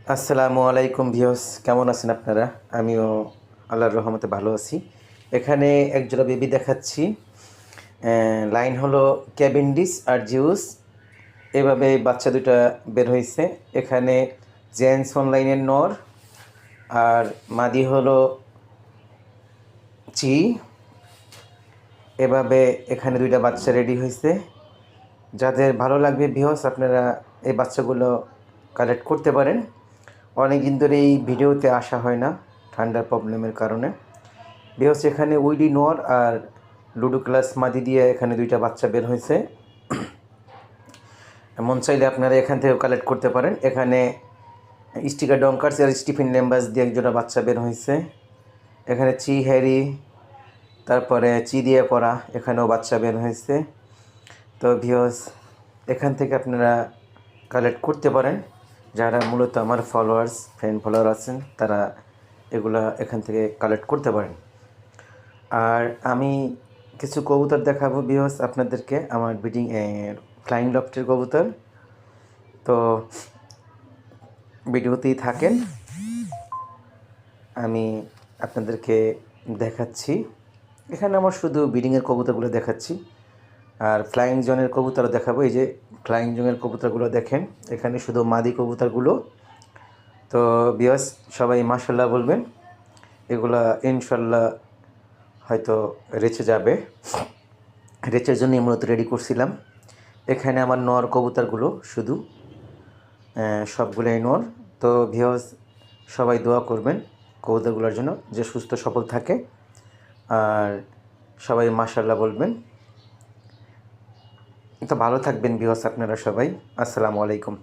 আসসালামু আলাইকুম ভিউয়ার্স, কেমন আছেন আপনারা? আমিও আল্লাহর রহমতে ভালো আছি। এখানে একজোড়া বেবি দেখাচ্ছি। লাইন হলো ক্যাভেন্ডিশ আর জিউস। এভাবে বাচ্চা দুটা বের হয়েছে। এখানে জেন্টস অনলাইনের নর আর মাদি হলো চি। এভাবে এখানে দুইটা বাচ্চা রেডি হয়েছে। যাদের ভালো লাগবে ভিউয়ার্স, আপনারা এই বাচ্চাগুলো কালেক্ট করতে পারেন। অনেক দিন ধরে এই ভিডিওতে আসা হয় না ঠান্ডার প্রবলেমের কারণে। ভিউয়ার্স, এখানে উইডি নর আর লুডো ক্লাস মাদি দিয়ে এখানে দুইটা বাচ্চা বের হয়েছে। মন চাইলে আপনারা এখান থেকেও কালেক্ট করতে পারেন। এখানে স্টিকার ডঙ্কার্স আর স্টিফেন ল্যাম্বাস দিয়ে একজোড়া বাচ্চা বের হয়েছে। এখানে চি হ্যারি, তারপরে চি দিয়ে পড়া, এখানেও বাচ্চা বের হয়েছে। তো ভিউয়ার্স, এখান থেকে আপনারা কালেক্ট করতে পারেন। যারা মূলত আমার ফ্রেন্ড ফলোয়ার আছেন, তারা এগুলা এখান থেকে কালেক্ট করতে পারেন। আর আমি কিছু কবুতর দেখাবো ভিউয়ার্স আপনাদেরকে, আমার ব্রিডিং ফ্লাইং লফটের কবুতর। তো ভিডিওতেই থাকেন, আমি আপনাদেরকে দেখাচ্ছি। এখানে আমার শুধু ব্রিডিংয়ের কবুতরগুলো দেখাচ্ছি, আর ফ্লাইং জোনের কবুতরও দেখাবো। এই যে ফ্লাইং জোনের কবুতরগুলো দেখেন, এখানে শুধু মাদি কবুতরগুলো। তো ভিউয়ার্স, সবাই মাশাআল্লাহ বলবেন। এগুলা ইনশাল্লাহ হয়তো রেচে যাবে। রেচের জন্যই মূলত রেডি করছিলাম। এখানে আমার নর কবুতরগুলো শুধু, সবগুলোই নর। তো ভিউয়ার্স, সবাই দোয়া করবেন কবুতরগুলোর জন্য, যে সুস্থ সবল থাকে। আর সবাই মাশাআল্লাহ বলবেন। তো ভালো থাকবেন ভিউয়ার্স আপনারা সবাই। আসসালামু আলাইকুম।